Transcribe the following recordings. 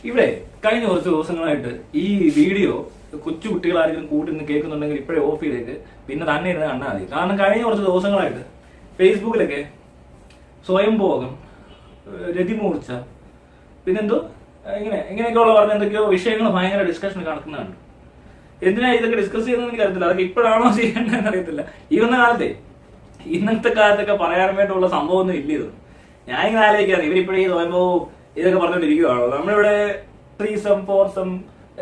ഇവിടെ കഴിഞ്ഞ കുറച്ച് ദിവസങ്ങളായിട്ട് ഈ വീഡിയോ കൊച്ചു കുട്ടികൾ ആരെങ്കിലും കൂട്ടി നിന്ന് കേൾക്കുന്നുണ്ടെങ്കിൽ ഇപ്പോഴേ ഓഫ് ചെയ്തേക്ക്, പിന്നെ തന്നെ ഇരുന്ന് കണ്ടാൽ മതി. കാരണം കഴിഞ്ഞ കുറച്ച് ദിവസങ്ങളായിട്ട് ഫേസ്ബുക്കിലൊക്കെ സ്വയംഭോഗം, രതിമൂർച്ച, പിന്നെന്തോ ഇങ്ങനെയൊക്കെയുള്ള പറഞ്ഞ എന്തൊക്കെയോ വിഷയങ്ങൾ ഭയങ്കര ഡിസ്കഷൻ നടക്കുന്നതാണ്. എന്തിനാ ഇതൊക്കെ ഡിസ്കസ് ചെയ്യുന്നതെന്ന് എനിക്ക് അറിയത്തില്ല. അതൊക്കെ ഇപ്പോഴാണോ ചെയ്യേണ്ടതെന്ന് അറിയത്തില്ല. ഇന്നത്തെ കാലത്തൊക്കെ പറയാൻ വേണ്ടിയുള്ള സംഭവമൊന്നും ഇല്ല. ഇത് ഞാൻ ഇങ്ങനെ ആലോചിക്കാറ്, ഇവരിപ്പോഴും ഈ സ്വയംഭവം ഇതൊക്കെ പറഞ്ഞുകൊണ്ടിരിക്കുകയാണോ? നമ്മളിവിടെ 3സം 4സം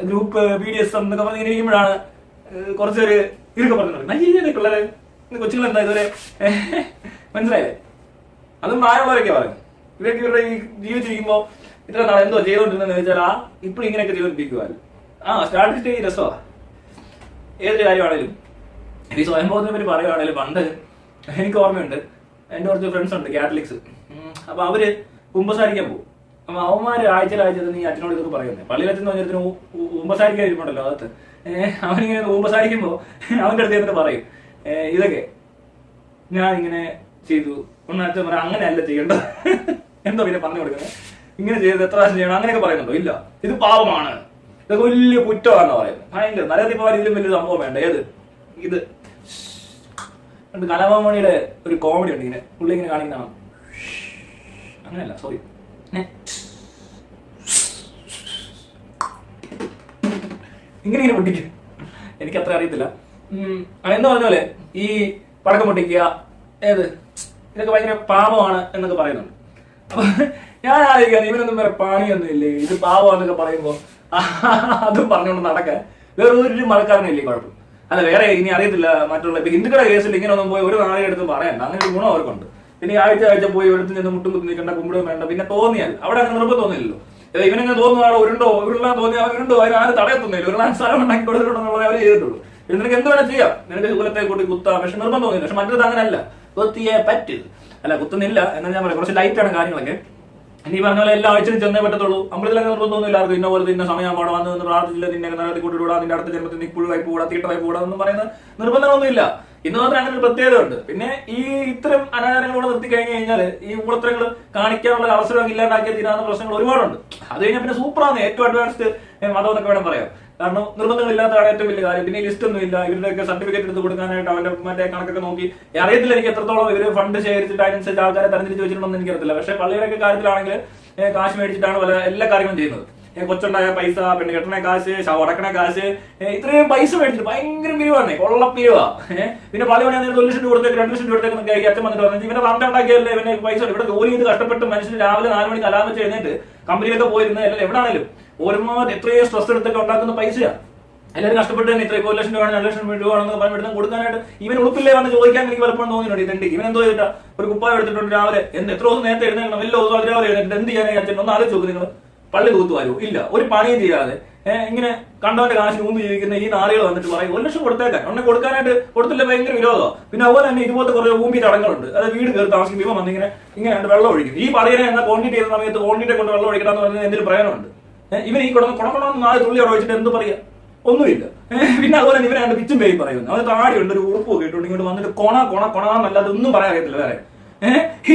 ഗ്രൂപ്പ് BDSM എന്നൊക്കെ പറഞ്ഞിങ്ങനെ ഇരിക്കുമ്പോഴാണ് കുറച്ചൊരു ഇതൊക്കെ പറഞ്ഞിട്ടുണ്ട്. പിള്ളേരെ കൊച്ചുങ്ങൾ എന്താ ഇതുവരെ മനസ്സിലായില്ലേ? അതും പ്രായമുള്ളവരൊക്കെ പറയും. ഇവരൊക്കെ ഇവരുടെ ഈ ജീവിച്ചിരിക്കുമ്പോ ഇത്ര നാളെ എന്തോ ചെയ്തോണ്ടിരുന്നെന്ന് ചോദിച്ചാൽ ഇപ്പോഴും ഇങ്ങനെയൊക്കെ ചെയ്തോണ്ടിരിക്കുവാൻ സ്റ്റാർട്ട് സ്റ്റേജ് രസമാ. ഏതൊരു കാര്യമാണേലും ഈ സ്വയംഭവത്തിനെ പറ്റി പറയുവാണേലും പണ്ട് എനിക്ക് ഓർമ്മയുണ്ട്, എന്റെ കുറച്ച് ഫ്രണ്ട്സ് ഉണ്ട് കാത്തലിക്സ്. അപ്പൊ അവര് കുമ്പസാരിക്കാൻ പോകും. അപ്പൊ അവന്മാര് ആഴ്ചയിൽ നീ അച്ഛനോട് ഇതൊക്കെ പറയുന്നത് പള്ളിയിലച്ഛൻ പറഞ്ഞിടത്തിന് കുമ്പസാരിക്കാൻ ഇരിപ്പുണ്ടല്ലോ അകത്ത്. അവനിങ്ങനെ കുമ്പസാരിക്കുമ്പോ അവന്റെ അടുത്ത് എന്നിട്ട് പറയും ഇതൊക്കെ ഞാൻ ഇങ്ങനെ ചെയ്തു. അച്ഛൻ പറയാം അങ്ങനെയല്ല ചെയ്യേണ്ടത്. എന്തോ പിന്നെ പറഞ്ഞു കൊടുക്കുന്നത്, ഇങ്ങനെ ചെയ്ത് എത്ര പ്രാവശ്യം ചെയ്യണം അങ്ങനെയൊക്കെ പറയുന്നുണ്ടോ? ഇല്ല, ഇത് പാവമാണ്, ഇതൊക്കെ വലിയ കുറ്റമാണെന്ന് പറയുന്നത്. ഭയങ്കര നരതിപ്പാൽ ഇതിലും വലിയ സംഭവം വേണ്ട. ഏത് ഇത് കലാഭവമണിയുടെ ഒരു കോമഡി ഉണ്ട്, ഇങ്ങനെ പുള്ളി ഇങ്ങനെ കാണിക്കുന്നതാണ്. അങ്ങനെയല്ല, സോറി, ഇങ്ങനെ പൊട്ടിക്കും. എനിക്കത്ര അറിയത്തില്ല. എന്ന് പറഞ്ഞ പോലെ ഈ പടക്കം പൊട്ടിക്കുക, ഇതൊക്കെ ഭയങ്കര പാപമാണ് എന്നൊക്കെ പറയുന്നുണ്ട്. അപ്പൊ ഞാൻ ആലോചിക്കാം, ഇവനൊന്നും വേറെ പണിയൊന്നും ഇല്ലേ, ഇത് പാപമാന്നൊക്കെ പറയുമ്പോ അതും പറഞ്ഞുകൊണ്ട് നടക്കാൻ വേറെ ഒരു മതക്കാരനില്ലേ കുഴപ്പം. അല്ല വേറെ ഇനി അറിയത്തില്ല മറ്റുള്ള ഇപ്പൊ ഹിന്ദുക്കളുടെ കേസിൽ ഇങ്ങനെ ഒന്നും പോയി ഒരു നാളെ എടുത്ത് പറയണ്ട. അങ്ങനെ ഒരു ഗുണം അവർക്കുണ്ട്. പിന്നെ ആഴ്ച പോയി എടുത്ത് നിന്ന് മുട്ടും കുത്തി നിൽക്കേണ്ട, കുമ്പിടും വേണ്ട. പിന്നെ തോന്നിയാൽ അവിടെ അങ്ങനെ നിർബന്ധം തോന്നില്ലല്ലോ. ഇവനെങ്ങനെ തോന്നുവാണോ ഉരുളാൻ തോന്നിയാൽ അവരുണ്ടോ, അതിനാരും തടയത്തൊന്നുമില്ല. ഉരുളാൻ സ്ഥലം ഉണ്ടാക്കി കൊടുത്തിട്ടുണ്ടെന്നുള്ളത് അവർ ചെയ്തിട്ടുള്ളൂ. നിനക്ക് എന്ത് വേണം ചെയ്യാം, നിനക്ക് കുലത്തെ കൂട്ടി കുത്താം, പക്ഷെ നിർബന്ധം തോന്നില്ല. പക്ഷെ മറ്റേത് അങ്ങനല്ല, കുത്തിയേ പറ്റരുത്. അല്ല കുത്തുന്നില്ല എന്നാൽ ഞാൻ പറയാം, കുറച്ച് ലൈറ്റാണ് കാര്യങ്ങളൊക്കെ. നീ പറഞ്ഞ പോലെ എല്ലാ ആഴ്ചയും ചെന്നേ പറ്റത്തുള്ളൂ. അമ്പലത്തിലൊക്കെ നിർബന്ധമൊന്നും ഇല്ലാർക്കും ഇന്ന പോലെ ഇന്ന സമയം അവിടെ വന്ന് പ്രാർത്ഥിച്ചില്ല, നിന്നെ നരത്തി കൂട്ടിവിടാ, നിന്റെ അടുത്ത ജന്മത്തിൽ നിപ്പുഴായി പോടാ, തീട്ടമായി പോടാ എന്ന് പറയുന്ന നിർബന്ധമൊന്നും ഇല്ല. ഇന്ന് മാത്രം അങ്ങനെ ഒരു പ്രത്യേകത ഉണ്ട്. പിന്നെ ഈ ഇത്തരം അനാചാരങ്ങളോട് നിർത്തി കഴിഞ്ഞു കഴിഞ്ഞാൽ ഈ ഊളത്തരങ്ങൾ കാണിക്കാനുള്ള അവസരം ഇല്ലാണ്ടാക്കിയ തീരാവുന്ന പ്രശ്നങ്ങൾ ഒരുപാടുണ്ട്. അത് കഴിഞ്ഞാൽ പിന്നെ സൂപ്പറാണ്, ഏറ്റവും അഡ്വാൻസ്ഡ് മതം എന്നൊക്കെ വേണം പറയാം. കാരണം നിർബന്ധങ്ങളില്ലാത്തതാണ് ഏറ്റവും വലിയ കാര്യം. പിന്നെ ലിസ്റ്റ് ഒന്നും ഇല്ല. ഇവരുടെയൊക്കെ സർട്ടിഫിക്കറ്റ് എടുത്ത് കൊടുക്കാനായിട്ട് അവന്റെ മറ്റേ കണക്കൊക്കെ നോക്കി അറിയത്തില്ല. എനിക്ക് എത്രത്തോളം ഇവര് ഫണ്ട് ശേഖരിച്ചിട്ട് അതിനനുസരിച്ച് ആൾക്കാരെ തെരഞ്ഞെടുത്ത് വെച്ചിട്ടുണ്ടെന്ന് എനിക്കറിയത്തില്ല. പക്ഷെ പള്ളിയുടെയൊക്കെ കാര്യത്തിലാണെങ്കിൽ കാശ് മേടിച്ചിട്ടാണ് പല എല്ലാ കാര്യങ്ങളും ചെയ്യുന്നത്. കൊച്ചുണ്ടായ പൈസ, പെണ്ണ് കെട്ടണ കാശ്, അടക്കണ കാശ്, ഇത്രയും പൈസ മേടിച്ചിട്ട് ഭയങ്കര പിരിവാണ്, കൊള്ള പിരിവാ. പിന്നെ പല മണി 1 ലക്ഷം രൂപ കൊടുത്തേക്ക് 2 ലക്ഷം രൂപ കൊടുത്തേക്ക് അച്ഛൻ വന്നിട്ട് പറഞ്ഞു ഇവനെ ഫണ്ട് ഉണ്ടാക്കിയല്ലേ ഇവനെ പൈസ. ഇവിടെ ജോലി ചെയ്ത് കഷ്ടപ്പെട്ട് മനുഷ്യന് രാവിലെ 4 മണിക്ക് അലാം വെച്ച് എഴുന്നേറ്റ് കമ്പനിയിലൊക്കെ പോയിരുന്നത് അല്ല എവിടെയാണേലും ഒരുമാതിരി എത്രയോ സ്ട്രെസ് എടുത്തൊക്കെ ഉണ്ടാക്കുന്ന പൈസയാ. എല്ലാവരും കഷ്ടപ്പെട്ട് തന്നെ ഇത്രയും 1 ലക്ഷം രൂപ 2 ലക്ഷം രൂപ ആണെന്ന് പറഞ്ഞിട്ട് കൊടുക്കാനായിട്ട് ഇവൻ ഉളുപ്പില്ലേ വന്ന് ചോദിക്കാൻ എനിക്ക് പലപ്പോഴും തോന്നിയിട്ടുണ്ട്. ഇതെന്ത് ഇവൻ എന്തോ ചെയ്തിട്ടാ ഒരു കുപ്പായം എടുത്തിട്ടുണ്ട് രാവിലെ എത്ര ദിവസം നേരത്തെ എഴുന്നേക്കണം, എല്ലാ ദിവസം രാവിലെ എഴുന്നേറ്റ് എന്ത് ചെയ്യാനായി അച്ഛൻ ഒന്ന് ആലോചിച്ച് നോക്ക്. നിങ്ങൾ പള്ളി തൂത്തുവാരോ ഇല്ല, ഒരു പണിയും ചെയ്യാതെ ഇങ്ങനെ കണ്ടവന്റെ കാശിന് മുമ്പ് ജീവിക്കുന്ന ഈ നാളുകൾ വന്നിട്ട് പറയും 1 ലക്ഷം കൊടുത്തേക്കാൻ. ഉടനെ കൊടുക്കാനായിട്ട് കൊടുത്തില്ല, ഭയങ്കര വിരോധമാണ്. പിന്നെ അതുപോലെ തന്നെ ഇതുപോലത്തെ കുറേ ഊമ്പി ചടങ്ങുകളുണ്ട്. അതായത് വീട് കയറി താമസിക്കും, ഇവ വന്ന് ഇങ്ങനെ വെള്ളം ഒഴിക്കും. ഈ പള്ളിയെ എന്നാൽ കോൺക്രീറ്റ് ചെയ്യുന്ന സമയത്ത് കോൺക്രീറ്റെ കൊണ്ട് വെള്ളം ഒഴിക്കണമെന്ന് പറഞ്ഞാൽ എന്തൊരു പ്രയോജനമുണ്ട്? ഇവൻ ഈ കുണക്കുണമെന്ന് 4 തുള്ളി അവിടെ ഒഴിച്ചിട്ട് എന്ത് പറയാ, ഒന്നുമില്ല. പിന്നെ അതുപോലെ ഇവരാണ്ട് പിച്ചും പേയും പറയുന്നു. അവന് താടിയുണ്ട്, ഒരു ഉറുപ്പ് കേട്ടോണ്ട് ഇങ്ങോട്ട് വന്നിട്ട് കൊണാന്നല്ലാതെ ഒന്നും പറയാൻ അറിയത്തില്ല വേറെ.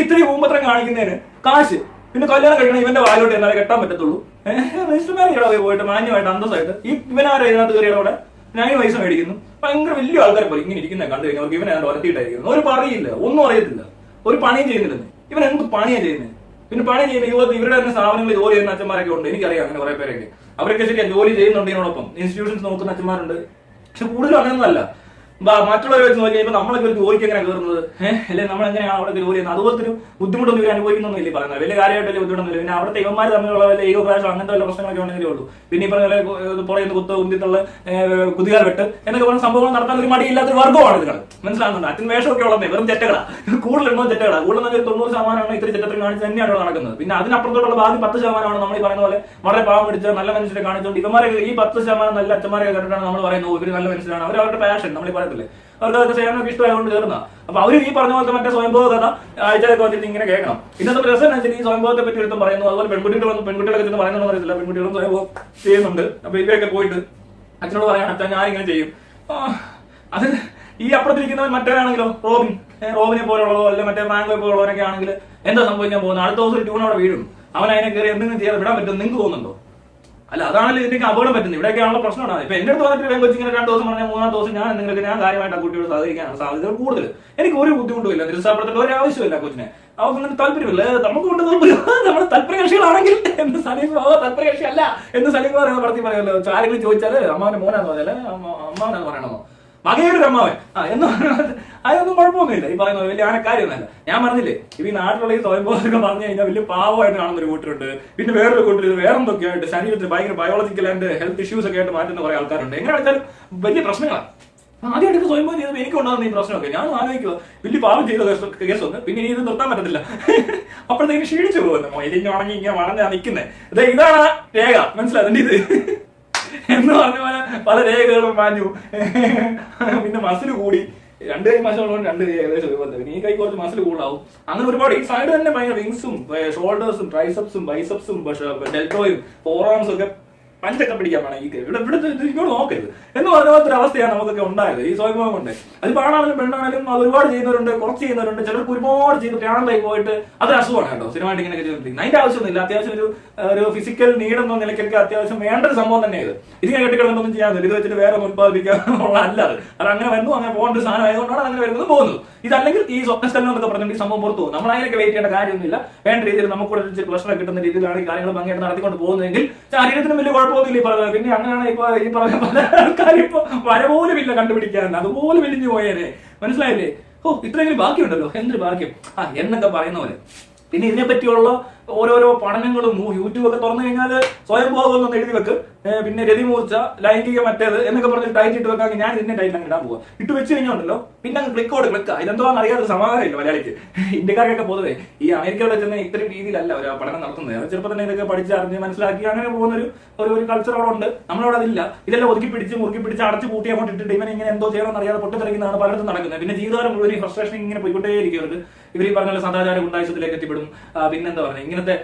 ഇത്രയും ഊമ്പത്രം കാണിക്കുന്നതിന് കാശ്. പിന്നെ കല്യാണം കഴിക്കണം ഇവന്റെ വായിലോട്ട് എന്നാലേ കെട്ടാൻ പറ്റത്തുള്ളൂ. രജിസ്റ്റർമാരെ പോയിട്ട് മാന്യമായിട്ട് അന്തസ്സായിട്ട് ഇവനാരെ ഇതിനകത്ത് കയറിയതോടെ 9 പൈസ മേടിക്കുന്നു. ഭയങ്കര വലിയ ആൾക്കാരെ പോലെ ഇങ്ങനെ ഇരിക്കുന്ന കണ്ടു കഴിഞ്ഞാൽ അവർക്ക് ഇവനെ വലത്തിയിട്ടായിരിക്കുന്നു. ഒരു പറയില്ല, ഒന്നും അറിയത്തില്ല, ഒരു പണിയും ചെയ്യുന്നില്ലെന്ന്. ഇവൻ എന്ത് പണിയാണ് ചെയ്യുന്നത്? പിന്നെ പണി ചെയ്യുന്ന ഇവരുടെ തന്നെ സ്ഥാപനങ്ങളിൽ ജോലി ചെയ്യുന്ന അച്ഛന്മാരൊക്കെ ഉണ്ട്, എനിക്കറിയാം അങ്ങനെ കുറെ പേരൊക്കെ. അവരൊക്കെ ശരിയാ ജോലി ചെയ്യുന്നുണ്ട്, ഇതിനോടൊപ്പം ഇൻസ്റ്റിറ്റ്യൂഷൻസ് നോക്കുന്ന അച്ഛന്മാരുണ്ട്. പക്ഷെ കൂടുതലും അങ്ങനെയൊന്നുമല്ല. മറ്റുള്ളവരെ വെച്ച് നോക്കി കഴിയുമ്പോൾ നമ്മളൊക്കെ ഒരു ജോലിക്ക് എങ്ങനെ കയറുന്നത്, അല്ലെങ്കിൽ നമ്മൾ എങ്ങനെയാണ് അവിടെ ജോലി ചെയ്യുന്നത്, അതുപോലത്തെ ഒരു ബുദ്ധിമുട്ടൊന്നും ഇവർ അനുഭവിക്കുന്നൊന്നും ഇല്ലേ പറയുന്നത്. വലിയ കാര്യമായിട്ട് വലിയ ബുദ്ധിമുട്ടൊന്നുമില്ല. പിന്നെ അവിടുത്തെ ഇവന്മാർ തമ്മിലുള്ള വലിയ ഈഗോ ക്ലാഷോ അങ്ങനത്തെ വല്ല പ്രശ്നങ്ങളൊക്കെ ഉണ്ടെങ്കിലേ ഉള്ളൂ. പിന്നെ ഈ പറഞ്ഞ പുറയുന്ന കുത്ത് ഉന്തിത്തുള്ള കുതികാൽ വെട്ട് എന്നൊക്കെ പറഞ്ഞ സംഭവങ്ങൾ നടത്താൻ ഒരു മടിയില്ലാത്തൊരു വർഗ്ഗമാണ് നിങ്ങൾ. മനസ്സിലാകുന്നുണ്ട്? അച്ഛൻ വേഷമൊക്കെ ഉള്ളതേ വെറും ചെറ്റകളാ, കൂടുതലുണ്ടോ ചെറ്റകളാ. കൂടുതൽ 90% ഇത്ര ചെറ്റത്തിൽ കാണിച്ച് തന്നെയാണ് നടക്കുന്നത്. പിന്നെ അതിനപ്പുറത്തോട്ടുള്ള ബാക്കി 10% നമ്മൾ ഈ പറയുന്ന പോലെ വളരെ പാവം പിടിച്ച നല്ല മനുഷ്യരെ കാണിച്ചുകൊണ്ട് ഇവന്മാരെ ഈ 10% നല്ല അച്ഛന്മാരെ കണ്ടിട്ടാണ് നമ്മൾ പറയുന്നത് ഇവര് നല്ല മനുഷ്യരാണ്. അവരുടെ പാഷൻ നമ്മൾ പറയത്തില്ലേ, അവർക്ക് അതൊക്കെ ചെയ്യാനൊക്കെ ഇഷ്ടമായതുകൊണ്ട് കയറുന്ന. അപ്പൊ അവർ ഈ പറഞ്ഞ പോലത്തെ മറ്റേ സ്വയംഭവ കഥ ആഴ്ചയൊക്കെ വന്നിട്ട് ഇങ്ങനെ കേൾക്കണം. ഇന്നത്തെ രസം അനുസരിച്ച് ഈ സ്വയംഭവത്തെ പറ്റി എടുത്തും പറയുന്നു. അതുപോലെ പെൺകുട്ടികളൊക്കെ ചെന്ന് പറയുന്നതെന്ന് അറിയത്തില്ല, പെൺകുട്ടികളും സ്വയംഭവം ചെയ്യുന്നുണ്ട്. അപ്പൊ ഇവരൊക്കെ പോയിട്ട് അച്ഛനോട് പറയാൻ അച്ഛൻ ഞാനിങ്ങനെ ചെയ്യും. അത് ഈ അപ്പുറത്തിരിക്കുന്നവൻ മറ്റേതാണെങ്കിലോ റോബിനെ പോലുള്ളതോ അല്ലെ മറ്റേ മാംഗോയെ പോലുള്ളവരൊക്കെ ആണെങ്കിൽ എന്താ സംഭവിക്കാൻ പോകുന്നത്? അടുത്ത ദിവസം ഒരു ട്യൂൺ അവിടെ വീഴും. അവൻ അതിനെ കയറി എന്തെങ്കിലും ചെയ്യാതെ വിടാൻ പറ്റും നിങ്ങൾക്ക് തോന്നുന്നുണ്ടോ? അല്ല അതാണല്ലോ ഇതിന്റെ അപകടം പറ്റുന്നത്. ഇവിടെയൊക്കെയാണല്ലോ പ്രശ്നമാണ്. ഇപ്പൊ എന്റെ അടുത്ത് വന്നിട്ട് കൊച്ചു ഇങ്ങനെ 2 ദിവസം പറഞ്ഞാൽ 3-ാം ദിവസം ഞാൻ കാര്യമായിട്ട് ആ കുട്ടിയോട് സഹകരിക്കാനാണ് സാധ്യതകൾ കൂടുതൽ. എനിക്ക് ഒരു ബുദ്ധിമുട്ടുമില്ല, നിരുത്സാഹപ്പെടുത്തേണ്ട ഒരു ആവശ്യമില്ല കൊച്ചിനെ. അവർക്ക് അങ്ങനെ താല്പര്യമില്ല. നമുക്ക് കൊണ്ട് നമ്മുടെ താല്പര്യകക്ഷികളാണെങ്കിൽ എന്ന് സലീം താല്പര്യകക്ഷി അല്ല എന്ന് സലീം പറയുന്ന പടത്തി പറയുമല്ലോ. ആരെങ്കിലും ചോദിച്ചാല് അമ്മാവന്റെ മോനാന്ന് പറഞ്ഞാല് അമ്മാവനാന്ന് പറയണമോ, മകയൊരു അമ്മാവൻ എന്ന് പറഞ്ഞാൽ അതൊന്നും കുഴപ്പമൊന്നുമില്ല. ഈ പറയുന്നത് വലിയ അങ്ങനെ കാര്യമൊന്നുമല്ല. ഞാൻ പറഞ്ഞില്ലേ, ഈ നാട്ടിലുള്ള ഈ സ്വയംഭോഗമൊക്കെ പറഞ്ഞു കഴിഞ്ഞാൽ വലിയ പാവമായിട്ട് കാണുന്ന ഒരു കൂട്ടരുണ്ട്. പിന്നെ വേറൊരു കൂട്ടർ വേറെന്തൊക്കെ ആയിട്ട് ശരീരത്തിൽ ഭയങ്കര ബയോളജിക്കൽ ആൻഡ് ഹെൽത്ത് ഇഷ്യൂസ് ഒക്കെ ആയിട്ട് മാറ്റുന്ന കുറെ ആൾക്കാരുണ്ട്. എങ്ങനെ വെച്ചാലും വലിയ പ്രശ്നങ്ങളാണ്. ആദ്യമായിട്ട് സ്വയംഭോഗം ചെയ്തപ്പോൾ എനിക്ക് ഉണ്ടാകുന്ന ഈ പ്രശ്നമൊക്കെ ഞാൻ ആലോചിക്കുക, വലിയ പാവം ചെയ്ത കേസൊന്ന് പിന്നെ ഇനി ഇത് നിർത്താൻ പറ്റത്തില്ല. അപ്പോഴത്തേക്ക് ക്ഷീണിച്ചു പോകുന്നു. ഇതിന് ഉണങ്ങി ഇങ്ങനെ വളഞ്ഞാ നിൽക്കുന്നത്. ഇതാണ് രേഖ, മനസ്സിലാകുന്നുണ്ട് ഇത് എന്ന് പറഞ്ഞ പോലെ പല രേഖകളും മാഞ്ഞു. പിന്നെ മസിൽ കൂടി, 2 കൈ മസിലുള്ളതുകൊണ്ട് 2 കൈ ഏകദേശം ഒരുപോലെ. പിന്നെ ഈ കൈ കുറച്ച് മസിൽ കൂടാവും. അങ്ങനെ ഒരുപാട് ഈ സൈഡ് തന്നെ ഭയങ്കര വിങ്സും ഷോൾഡേഴ്സും ട്രൈസെപ്സും ബൈസെപ്സും ഡെൽറ്റോയും ഫോർആംസും ഒക്കെ പഞ്ചൊക്കെ പിടിക്കാൻ വേണം. ഈ ഇവിടെ ഇങ്ങോട്ട് നോക്കരുത് എന്ന് പറഞ്ഞ പോലത്തെ ഒരു അവസ്ഥയാണ് നമുക്കൊക്കെ ഉണ്ടായത് ഈ സ്വയംഭോഗം കൊണ്ട്. അത് ആണാണെങ്കിലും പെണ്ണാണെങ്കിലും അത് ഒരുപാട് ചെയ്യുന്നവരുണ്ട്, കുറച്ച് ചെയ്യുന്നവരുണ്ട്. ചിലർക്ക് ഒരുപാട് ചെയ്ത് പ്രാണലായി പോയിട്ട് അത് അസുഖമാണ് കേട്ടോ. സിനിമയായിട്ട് ഇങ്ങനെയൊക്കെ ചെയ്തിരിക്കുന്നത് അതിന്റെ ആവശ്യമൊന്നുമില്ല. അത്യാവശ്യം ഒരു ഫിസിക്കൽ നീഡ് എന്ന നിലയ്ക്കൊക്കെ അത്യാവശ്യം വേണ്ട ഒരു സംഭവം തന്നെയാണ് ഇത്. ഇതിനെ കെട്ടിക്കിടന്നൊന്നും ചെയ്യാൻ ഇത് വെച്ചിട്ട് വേറെ ഉത്പാദിപ്പിക്കാനുള്ള അല്ല. അത് അങ്ങനെ വന്നു, അങ്ങനെ പോകേണ്ട ഒരു സാധനം ആയതുകൊണ്ടാണ് അങ്ങനെ വരുന്നത് പോകുന്നത്. ഇതല്ലെങ്കിൽ ഈ സ്വപ്നസ്ഥലം എന്നൊക്കെ പറഞ്ഞിട്ട് ഈ സംഭവം പുറത്തു പോകും. നമ്മൾ അതിനൊക്കെ വെയിറ്റ് ചെയ്യേണ്ട കാര്യമൊന്നുമില്ല. വേണ്ട രീതിയിൽ നമുക്ക് പ്രശ്നം കിട്ടുന്ന രീതിയിലാണ് ഈ കാര്യങ്ങൾ ഭംഗിയായിട്ട് നടത്തിക്കൊണ്ട് പോകുന്നതെങ്കിൽ ശരീരത്തിന് വലിയ കുഴപ്പമൊന്നുമില്ല ഈ പറഞ്ഞത്. പിന്നെ അങ്ങനെയാണ് ഇപ്പൊ ഈ പറഞ്ഞ പല ആൾക്കാർ ഇപ്പൊ വരപോലും ഇല്ല കണ്ടുപിടിക്കാൻ, അതുപോലെ വിളിഞ്ഞു പോയേനെ. മനസ്സിലായില്ലേ? ഇത്രയെങ്കിലും ബാക്കിയുണ്ടല്ലോ, എന്തൊരു ഭാഗ്യം എന്നൊക്കെ പറയുന്ന പോലെ. പിന്നെ ഇതിനെ പറ്റിയുള്ള ഓരോരോ പഠനങ്ങളും യൂട്യൂബ് ഒക്കെ തുറന്നു കഴിഞ്ഞാൽ സ്വയംഭോഗം ഒന്ന് എഴുതി വെക്ക്, പിന്നെ രതിമൂർച്ച, ലൈംഗിക മറ്റേത് എന്നൊക്കെ പറഞ്ഞ് ടൈറ്റ് ഇട്ട് വെക്കാൻ ഞാൻ ഇതിന്റെ ടൈറ്റിൽ അങ്ങ് ഇടാൻ പോവാ. ഇട്ട് വെച്ച് കഴിഞ്ഞുണ്ടല്ലോ പിന്നെ അങ്ങ് ക്ലിക്കാ. ഇതെന്തോന്ന് അറിയാതെ സമാധാനമില്ല മലയാളിക്ക്. ഇന്ത്യക്കാർക്കൊക്കെ പൊതുവെ ഈ അമേരിക്കയിലെ ചെന്ന് ഇത്രയും രീതിയിലല്ല ഒരു പഠനം നടത്തുന്നത്. ചെറുപ്പം തന്നെ ഇതൊക്കെ പഠിച്ചറിഞ്ഞ് മനസ്സിലാക്കി അങ്ങനെ പോകുന്ന ഒരു കൾച്ചർ അവിടെ ഉണ്ട്. നമ്മളവിടെ അതില്ല. ഇതെല്ലാം ഒതുക്കി പിടിച്ച് മുറുക്കി പിടിച്ച് അടച്ചു പൂട്ടി അങ്ങോട്ട് ഇട്ടിട്ട് ഇവനെ ഇങ്ങനെ എന്തോ ചെയ്യണമെന്ന് അറിയാതെ പൊട്ടിത്തെറിക്കുന്നതാണ് പലയിടത്തും നടക്കുന്നത്. പിന്നെ ജീവിതകാലം മുഴുവൻ ഈ ഫ്രസ്ട്രേഷൻ ഇങ്ങനെ പോയിക്കൊണ്ടേയിരിക്കും. ഇവർ ഈ പറഞ്ഞ സദാചാര ഗുണ്ടായുസത്തിലേക്ക് എത്തിപ്പെടും. പിന്നെന്താ പറയുക, ഇങ്ങനത്തെ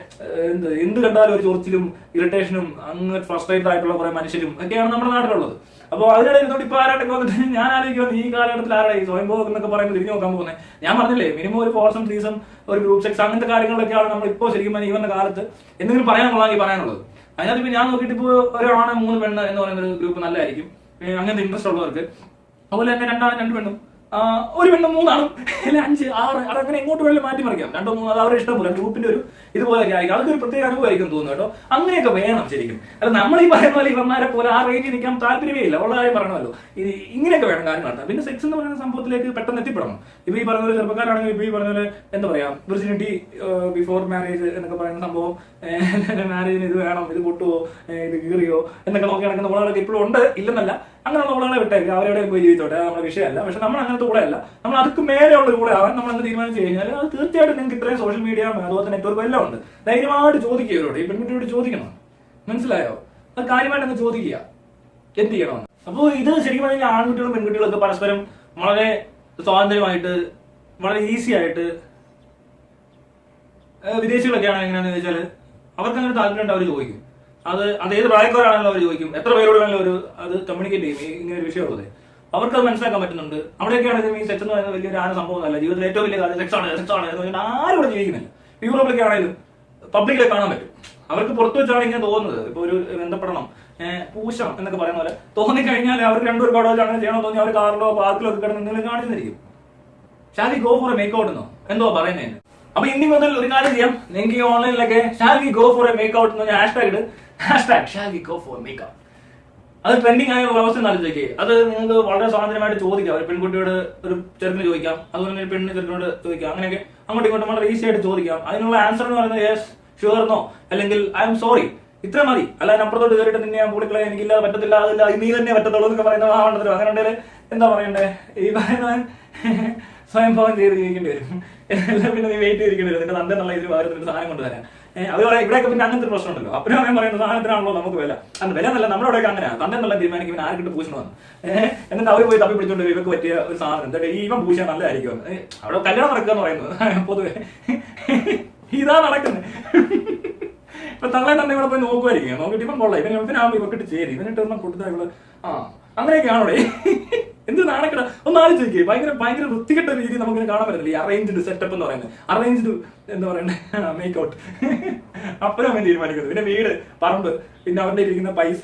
എന്ത് കണ്ടാലും ഒരു ചൊറിച്ചിലും ഇറിറ്റേഷനും അങ്ങ് ഫ്രസ്ട്രേറ്റഡ് ആയിട്ടുള്ള കുറെ മനുഷ്യരും ഒക്കെയാണ് നമ്മുടെ നാട്ടിലുള്ളത്. അപ്പോൾ അതിനിടയിൽ ഇതോട് ഇപ്പൊ ആരാട്ടൊക്കെ വന്നിട്ട് ഞാൻ ആലോചിക്കുന്നത് ഈ കാലഘട്ടത്തിൽ ആരുടെ ഈ സ്വയംഭോഗം എന്നൊക്കെ പറയുമ്പോൾ തിരിഞ്ഞു നോക്കാൻ പോകുന്നത്. ഞാൻ പറഞ്ഞില്ലേ, മിനിമം ഒരു ഫോർസം ത്രീസം ഒരു ഗ്രൂപ്പ് സെക്സ് അങ്ങനത്തെ കാര്യങ്ങളൊക്കെയാണ് നമ്മൾ ഇപ്പോൾ ശരിക്കും ഈ വന്ന കാലത്ത് എന്തെങ്കിലും പറയാനുള്ളതെങ്കിൽ പറയാനുള്ളത്. അതിനകത്ത് ഇപ്പൊ ഞാൻ നോക്കിയിട്ട് ഇപ്പോൾ ഒരാണ് 3 പെണ്ണ് എന്ന് പറയുന്ന ഒരു ഗ്രൂപ്പ് നല്ലതായിരിക്കും, അങ്ങനത്തെ ഇൻട്രസ്റ്റ് ഉള്ളവർക്ക്. അതുപോലെ തന്നെ 2 പെണ്ണും 1 പെണ്ണും 3 ആണും 5, 6 അതങ്ങനെ എങ്ങോട്ട് വേണമെങ്കിലും മാറ്റി മറിക്കാം. 2 3 അത് അവരുടെ ഇഷ്ടം പോലെ ഗ്രൂപ്പിന്റെ ഒരു ഇതുപോലെയൊക്കെ ആയിരിക്കും. അതൊക്കെ ഒരു പ്രത്യേക അനുഭവമായിരിക്കും തോന്നുന്നു കേട്ടോ. അങ്ങനെയൊക്കെ വേണം ശരിക്കും. അല്ല നമ്മൾ ഈ പറയുന്ന പോലെ ഇവന്മാരെ പോലെ ആ റേഞ്ചിൽ നിൽക്കാൻ താല്പര്യമേ ഇല്ല. ഉള്ള കാര്യം പറയണമല്ലോ. ഇങ്ങനെയൊക്കെ വേണം കാര്യം നടത്താം. പിന്നെ സെക്സ് എന്ന് പറയുന്ന സംഭവത്തിലേക്ക് പെട്ടെന്ന് എത്തിപ്പെടണം. ഇപ്പൊ ഈ പറഞ്ഞ പോലെ ചെറുപ്പക്കാരാണെങ്കിൽ ഇപ്പൊ ഈ പറഞ്ഞ പോലെ എന്താ പറയാ, വിർജിനിറ്റി ബിഫോർ മാരേജ് എന്നൊക്കെ പറയുന്ന സംഭവം, മാരേജിന് ഇത് വേണം, ഇത് പൊട്ടുവോ, ഇത് കീറിയോ എന്നൊക്കെ നോക്കി നടക്കുന്ന ഉള്ളവരൊക്കെ ഇപ്പോഴും ഉണ്ട്, ഇല്ലെന്നല്ല. അങ്ങനെയുള്ള ഉള്ളവരെ വിട്ടേക്ക്, അവരെവിടെ പോയി ജീവിച്ചോട്ടെ, നമ്മുടെ വിഷയമല്ല. പക്ഷെ നമ്മൾ അങ്ങനത്തെ കൂടെ അല്ല, നമ്മൾ അതൊക്കെ മേലെയുള്ള കൂടെ ആവാൻ നമ്മൾ എന്ത് തീരുമാനിച്ചു കഴിഞ്ഞാൽ അത് തീർച്ചയായിട്ടും നിങ്ങൾക്ക് ഇത്രയും സോഷ്യൽ മീഡിയ അതുപോലെ നെറ്റ്വർക്ക് എല്ലാം ഉണ്ട്. ധൈര്യമായിട്ട് ചോദിക്കുകയോട് ഈ പെൺകുട്ടിയോട് ചോദിക്കണം. മനസ്സിലായോ? അത് കാര്യമായിട്ട് അങ്ങ് ചോദിക്കുക എന്ത് ചെയ്യണമെന്ന്. അപ്പോൾ ഇത് ശരിക്കും പറഞ്ഞാൽ ആൺകുട്ടികളും പെൺകുട്ടികളും ഒക്കെ പരസ്പരം വളരെ സ്വാതന്ത്ര്യമായിട്ട് വളരെ ഈസി ആയിട്ട്, വിദേശികളൊക്കെ ആണെങ്കിൽ എങ്ങനെയാണെന്ന് വെച്ചാൽ അവർക്ക് അങ്ങനെ താല്പര്യം ഉണ്ട്, അവർ ചോദിക്കും. അത് ഏത് പ്രായക്കാരാണല്ലോ അവർ ചോദിക്കും. എത്ര പേരോടാണല്ലോ അത് കമ്മ്യൂണിക്കേറ്റ് ചെയ്യും ഇങ്ങനെ ഒരു വിഷയമുള്ളത്. അവർക്ക് അത് മനസ്സിലാക്കാൻ പറ്റുന്നുണ്ട്. അവിടെയൊക്കെയാണെങ്കിലും ഈ സെക്സ് എന്ന് പറയുന്നത് വലിയൊരു ആന സംഭവമല്ല. ജീവിതത്തിൽ ഏറ്റവും വലിയ കാര്യം സെക്സാണ് എന്ന് പറഞ്ഞാൽ ആരും ഇവിടെ ജീവിക്കുന്നില്ല. യൂറോപ്പിലൊക്കെ ആണെങ്കിലും പബ്ലിക്കിലെ കാണാൻ പറ്റും. അവർക്ക് പുറത്തു വെച്ചാണ് ഇങ്ങനെ തോന്നുന്നത്. ഇപ്പൊ ഒരു ബന്ധപ്പെടണം, പൂശണം എന്നൊക്കെ പറയുന്ന പോലെ തോന്നിക്കഴിഞ്ഞാൽ അവർക്ക് 2 ഒരു കടവിൽ അങ്ങനെ ചെയ്യണമെന്ന് തോന്നി അവർ കാറിലോ പാർക്കിലോ ഒക്കെ കിടന്ന് എന്തെങ്കിലും കാണിച്ചിരിക്കും. Shall we go for a make out എന്നോ എന്തോ പറയുന്നതിന്. അപ്പൊ ഇനി മുതൽ ഒരു കാര്യം ചെയ്യാം, നിങ്ങൾക്ക് ഈ ഓൺലൈനിലൊക്കെ shall we go for a make out എന്ന് ഹാഷ്ടാഗ് ഇട്, #shall we go for make out. അത് ട്രെൻഡിങ് ആയ ഒരു അവസ്ഥ ആലോചിക്കേ. അത് നിങ്ങൾക്ക് വളരെ സ്വാതന്ത്ര്യമായിട്ട് ചോദിക്കാം. ഒരു പെൺകുട്ടിയോട് ഒരു ചെറുക്കിന് ചോദിക്കാം, അതുപോലെ തന്നെ പെണ്ണിന് ചെറുക്കിനോട് ചോദിക്കാം. അങ്ങനെയൊക്കെ അങ്ങോട്ടും ഇങ്ങോട്ടും വളരെ ഈസി ആയിട്ട് ചോദിക്കാം. അതിനുള്ള ആൻസർ എന്ന് പറയുന്നത് യെസ്, ഷുവർ, നോ, അല്ലെങ്കിൽ ഐ എം സോറി, ഇത്ര മതി. അല്ലാതെ അപ്പുറത്തോട്ട് കയറിയിട്ട് നിന്നെ ഞാൻ പൂളിക്കളെ എനിക്കില്ല, പറ്റത്തില്ല, അതില്ല, നീ തന്നെ പറ്റത്തുള്ളൂ എന്നൊക്കെ പറയുന്നത് ആവണ്ടല്ലോ. അങ്ങനെ ഉണ്ടെങ്കിൽ എന്താ പറയണ്ടേ, ഈ പറയുന്നവൻ സ്വയംഭവം ചെയ്ത് ജീവിക്കേണ്ടി വരും. എല്ലാം പിന്നെ നീ വെയിറ്റ് ചെയ്തിരിക്കേണ്ടി വരും. നിന്റെ തന്റെ എന്നുള്ള ഇതിൽ വേറെ സാധനം കൊണ്ടുവരാൻ. അതുപോലെ ഇവിടെയൊക്കെ പിന്നെ അങ്ങനത്തെ ഒരു പ്രശ്നമുണ്ടല്ലോ. അപ്പനും അമ്മയും പറയുന്ന സാധനത്തിനാണല്ലോ നമുക്ക് വില. അന്ന് വില എന്നല്ല, നമ്മുടെ അവിടെയൊക്കെ അങ്ങനെയാണ്. തന്നെ എന്നുള്ള തീരുമാനിക്കും ഇവൻ ആർക്കിട്ട് പൂശണമെന്ന്. എന്നിട്ട് അവർ പോയി തപ്പി പിടിച്ചോണ്ട് ഇവർക്ക് പറ്റിയ ഒരു സാധനം എന്താ ഇവൻ പൂശാൻ നല്ലതായിരിക്കും. അവിടെ കല്യാണം നടക്കുക എന്ന് പറയുന്നത് പൊതുവെ ഇതാ നടക്കുന്നത്. ഇപ്പൊ തള്ളെ തന്നെ ഇവിടെ പോയി നോക്കുമായിരിക്കും. നോക്കിയിട്ട് ഇവൻ കൊള്ളാം, ഇവനാകുമ്പോൾ ഇവക്കിട്ട് ചേരി, ഇവനിട്ട് ഒന്നും കൊടുത്താൽ ഇവള് അങ്ങനെയൊക്കെയാണോ? എന്ത് നാണക്കെട ഒന്ന് ആലോചിക്കേ. ഭയങ്കര ഭയങ്കര വൃത്തികെട്ട രീതി നമുക്ക് കാണാൻ പറ്റില്ല. ഈ അറേഞ്ച്ഡ് സെറ്റപ്പ് എന്ന് പറയുന്നത്, അറേഞ്ച്ഡ് എന്താ പറയണ്ടേ, മേക്കൗട്ട്. അപ്പനും അവൻ തീരുമാനിക്കുന്നത്. പിന്നെ വീട്, പറമ്പ്, പിന്നെ അവന്റെ ഇരിക്കുന്ന പൈസ,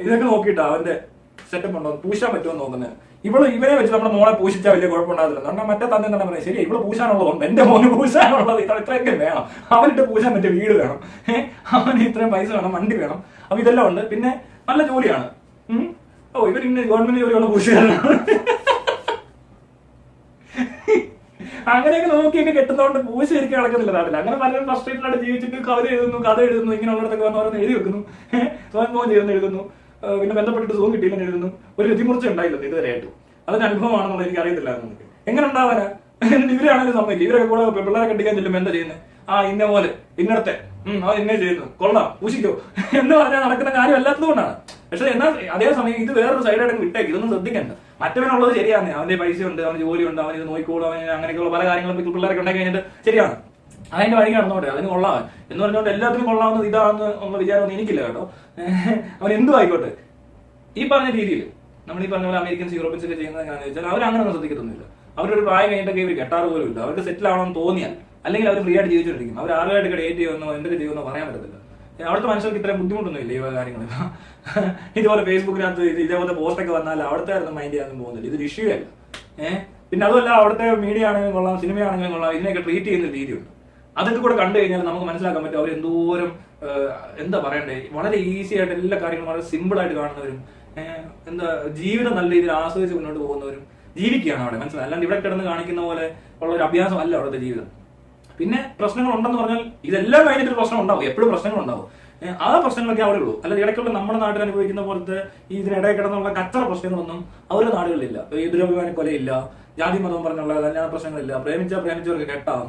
ഇതൊക്കെ നോക്കിയിട്ടാ അവന്റെ സെറ്റപ്പ് ഉണ്ടോ, പൂശാൻ പറ്റുമോ നോക്കുന്നത്. ഇവനെ വെച്ച് നമ്മുടെ മോളെ പൂശിച്ചാൽ വലിയ കുഴപ്പമുണ്ടാകില്ല. കാരണം മറ്റേ തന്നെ തന്നെ പറയാം, ശരി ഇവിടെ പൂശാനുള്ളതുകൊണ്ട് എന്റെ മോന് പൂശാനുള്ളത് ഇത്രയൊക്കെ വേണം. അവനിട്ട് പൂശാൻ പറ്റിയ വീട് വേണം, അവന് ഇത്രയും പൈസ വേണം, വണ്ടി വേണം. അപ്പൊ ഇതെല്ലാം ഉണ്ട്. പിന്നെ നല്ല ജോലിയാണ്. ഇവർ ഇങ്ങനെ ഗവൺമെന്റ് ജോലിയുള്ള പൂശുകാരനാണ്. അങ്ങനെയൊക്കെ നോക്കിയൊക്കെ കെട്ടുന്നതുകൊണ്ട് പൂശ ശരിക്കും നടക്കുന്നില്ല നാട്ടിൽ. അങ്ങനെ പലരും ഫ്രസ്ട്രേറ്റഡ് ജീവിച്ചിട്ട് കവിത എഴുതുന്നു, കഥ എഴുതുന്നു, ഇങ്ങനെയുള്ളടത്തൊക്കെ വന്നവരെന്ന് എഴുതി വെക്കുന്നു, സ്വയം ഫോൺ ചെയ്യുന്ന എഴുതുന്നു, പിന്നെ ബന്ധപ്പെട്ടിട്ട് സുഖം കിട്ടിയില്ലെന്ന് എഴുതുന്നു. ഒരു രതിമൂർച്ച ഉണ്ടായില്ലെന്ന് ഇതുവരെയായിട്ടും. അതൊരു അനുഭവമാണെന്നുള്ള എനിക്ക് അറിയത്തില്ല. നമുക്ക് എങ്ങനെ ഉണ്ടാവാനാ? ഇവരാണെങ്കിലും സമ്മതിക്കും. ഇവരൊക്കെ കൂടെ പിള്ളേരെ കെട്ടിക്കാൻ ചെല്ലുമ്പോൾ എന്താ ചെയ്യുന്നത്? ഇന്ന പോലെ ഇന്നടത്തെ അവൻ ഇന്നേ ചെയ്യുന്നു, കൊള്ളാം, പൂശിക്കോ എന്ന് പറഞ്ഞാൽ നടക്കുന്ന കാര്യം അല്ലാത്തത് കൊണ്ടാണ്. പക്ഷെ എന്നാൽ അതേസമയം ഇത് വേറൊരു സൈഡായിട്ട് വിട്ടേക്ക്, ഇതൊന്നും ശ്രദ്ധിക്കണ്ട. മറ്റവനുള്ളത് ശരിയാണ്, അവന്റെ പൈസ ഉണ്ട്, അവന് ജോലിയുണ്ട്, അവൻ ഇത് നോക്കിക്കോളും, അവന് അങ്ങനെയൊക്കെയുള്ള പല കാര്യങ്ങളും പിള്ളേരൊക്കെ ഉണ്ടാക്കി കഴിഞ്ഞിട്ട് ശരിയാണ്, അതിന്റെ വഴി നടന്നോട്ടെ, അതിന് കൊള്ളാവൻ എന്ന് പറഞ്ഞുകൊണ്ട് എല്ലാത്തിനും കൊള്ളാവുന്നത് ഇതാണെന്ന് ഉള്ള വിചാരമൊന്നും എനിക്കില്ല കേട്ടോ. അവൻ എന്തും ആയിക്കോട്ടെ. ഈ പറഞ്ഞ രീതിയിൽ നമ്മൾ ഈ പറഞ്ഞ പോലെ അമേരിക്കൻസ് യൂറോപ്യൻസ് ഒക്കെ ചെയ്യുന്നത് എങ്ങനെയാണെന്ന് വെച്ചാൽ അവരങ്ങനെ ഒന്നും ശ്രദ്ധിക്കത്തൊന്നുമില്ല. അവരൊരു പ്രായം കഴിഞ്ഞിട്ടൊക്കെ ഇവർ കെട്ടാറ് പോലും ഇല്ല. അവർക്ക് സെറ്റിൽ ആവണമെന്ന് തോന്നിയാൽ, അല്ലെങ്കിൽ അവർ ഫ്രീ ആയിട്ട് ജീവിച്ചുകൊണ്ടിരിക്കും. അവർ ആരുമായിട്ട് ഡേറ്റ് ചെയ്യുമെന്നോ എന്തൊക്കെ ചെയ്യുമെന്നോ പറയാൻ പറ്റത്തില്ല. അവിടുത്തെ മനുഷ്യർക്ക് ഇത്രയും ബുദ്ധിമുട്ടൊന്നും ഇല്ല ഈ കാര്യങ്ങൾ. ഇതുപോലെ ഫേസ്ബുക്കിനകത്ത് ഇതേപോലെ പോസ്റ്റൊക്കെ വന്നാൽ അവിടുത്തെ മൈൻഡ് ചെയ്യാനൊന്നും പോകുന്നില്ല. ഇത് ഇഷ്യൂ അല്ല. പിന്നെ അതുമല്ല, അവിടുത്തെ മീഡിയ ആണെങ്കിലും കൊള്ളാം, സിനിമയാണെങ്കിലും കൊള്ളാം, ഇതിനെയൊക്കെ ട്രീറ്റ് ചെയ്യുന്ന രീതിയുണ്ട്. അതൊക്കെ കൂടെ കണ്ടു കഴിഞ്ഞാൽ നമുക്ക് മനസ്സിലാക്കാൻ പറ്റും അവർ എന്തോരം എന്താ പറയണ്ടേ, വളരെ ഈസി ആയിട്ട് എല്ലാ കാര്യങ്ങളും വളരെ സിമ്പിൾ ആയിട്ട് കാണുന്നവരും, എന്താ ജീവിതം നല്ല രീതിയിൽ ആസ്വദിച്ച് മുന്നോട്ട് പോകുന്നവരും ജീവിക്കുകയാണ് അവിടെ. മനസ്സിലായി. അല്ലാണ്ട് ഇവിടെ കിടന്ന് കാണിക്കുന്ന പോലെ ഉള്ള ഒരു അഭ്യാസമല്ല അവിടുത്തെ ജീവിതം. പിന്നെ പ്രശ്നങ്ങൾ ഉണ്ടെന്ന് പറഞ്ഞാൽ ഇതെല്ലാം കഴിഞ്ഞിട്ട് പ്രശ്നം ഉണ്ടാവും, എപ്പോഴും പ്രശ്നങ്ങൾ ഉണ്ടാവും. ആ പ്രശ്നങ്ങളൊക്കെ അവിടെ ഉള്ളൂ. അല്ലാതെ ഇടയ്ക്കുള്ള നമ്മുടെ നാട്ടിൽ അനുഭവിക്കുന്ന പോലത്തെ ഇതിനിടയിൽ കിടന്നുള്ള കച്ചറ പ്രശ്നങ്ങളൊന്നും അവരുടെ നാടുകളിലില്ല. എതിരഭിമാന കൊലയില്ല, ജാതി മതവും പറഞ്ഞുള്ള കല്യാണ പ്രശ്നങ്ങളില്ല, പ്രേമിച്ചവർക്ക് കെട്ടാം,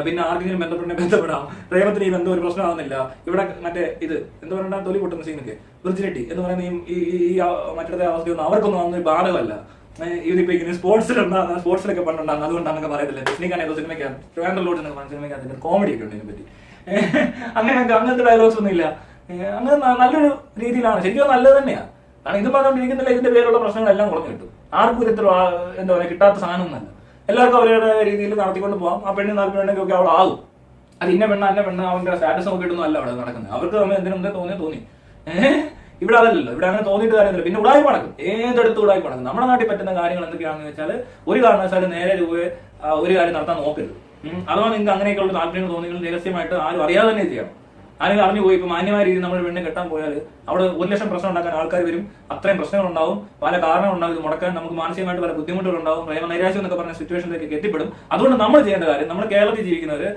പിന്നെ ആർക്കെങ്കിലും ബന്ധപ്പെടാം, പ്രേമത്തിന് ഈ ബന്ധം ഒരു പ്രശ്നമാകുന്നില്ല. ഇവിടെ മറ്റേ ഇത് എന്താ പറയുക, തൊലി പൊട്ടുന്ന സീനൊക്കെ വിർജിനിറ്റി എന്ന് പറയുന്ന ഈ മറ്റേ അവസ്ഥയൊന്നും അവർക്കൊന്നും അതൊന്നും ബാധകമല്ല. ഇതിപ്പോ ഇങ്ങനെ സ്പോർട്സിലൊക്കെ പണ്ടുണ്ടാകും, അതുകൊണ്ടാണെന്നൊക്കെ പറയത്തില്ല. രജനിക്കാണെങ്കിൽ സിനിമയ്ക്കാണ് സിനിമയ്ക്കകത്ത് കോമഡി ഒക്കെ ഉണ്ട് ഇതിനെപ്പറ്റി. അങ്ങനത്തെ ഡയലോഗ്സ് ഒന്നും ഇല്ല. അങ്ങനെ നല്ലൊരു രീതിയിലാണ്, ശരിക്കും നല്ലത് തന്നെയാണ്. കാരണം ഇത് പറഞ്ഞുകൊണ്ടിരിക്കുന്നില്ല, ഇതിന്റെ പേരുള്ള പ്രശ്നങ്ങളെല്ലാം കുറഞ്ഞു കിട്ടും. ആർക്കും ഇത്തരം എന്താ പറയുക കിട്ടാത്ത സാധനമൊന്നുമല്ല. എല്ലാവർക്കും അവരുടെ രീതിയിൽ നടത്തിക്കൊണ്ട് പോകാം. ആ പെണ്ണിന് താല്പര്യമുണ്ടെങ്കിൽ ഒക്കെ അവിടെ ആകും. അത് ഇന്ന പെണ്ണ് അവന്റെ സ്റ്റാറ്റസ് നോക്കിയിട്ടൊന്നും അല്ല അവിടെ നടക്കുന്നത്. അവർക്ക് നമ്മൾ എന്തിനും തോന്നി. ഇവിടെ അതല്ലല്ലോ. ഇവിടെ അങ്ങനെ തോന്നിയിട്ട് കാര്യമില്ല. പിന്നെ ഉടായ്പ നടക്കും, ഏതെടുത്ത് ഉടായ്പ നടക്കും. നമ്മുടെ നാട്ടിൽ പറ്റുന്ന കാര്യങ്ങൾ എന്തൊക്കെയാണെന്ന് വെച്ചാൽ ഒരു കാരണവശാലും നേരെ ഒരു കാര്യം നടത്താൻ നോക്കരുത്. അഥവാ നിങ്ങൾക്ക് അങ്ങനെയൊക്കെയുള്ള താല്പര്യങ്ങൾ തോന്നിയെങ്കിൽ രഹസ്യമായിട്ട് ആരും അറിയാതെ തന്നെ ചെയ്യണം. ആരും അറിഞ്ഞു പോയി ഇപ്പൊ മാന്യമായ രീതിയിൽ നമ്മൾ പെണ്ണെ കെട്ടാൻ പോയാൽ അവിടെ 1,00,000 പ്രശ്നം ഉണ്ടാക്കാൻ ആൾക്കാർ വരും. അത്രയും പ്രശ്നങ്ങൾ ഉണ്ടാവും, പല കാരണങ്ങളുണ്ടാവും. ഇത് മുടക്കാൻ നമുക്ക് മാനസികമായിട്ട് പല ബുദ്ധിമുട്ടുകൾ ഉണ്ടാവും. പ്രേമ നൈരാശ്യം എന്നൊക്കെ പറഞ്ഞ സിറ്റുവേഷനിലേക്ക് എത്തിപ്പെടും. അതുകൊണ്ട് നമ്മൾ ചെയ്യേണ്ട കാര്യം, നമ്മൾ കേരളത്തിൽ ജീവിക്കുന്നവര്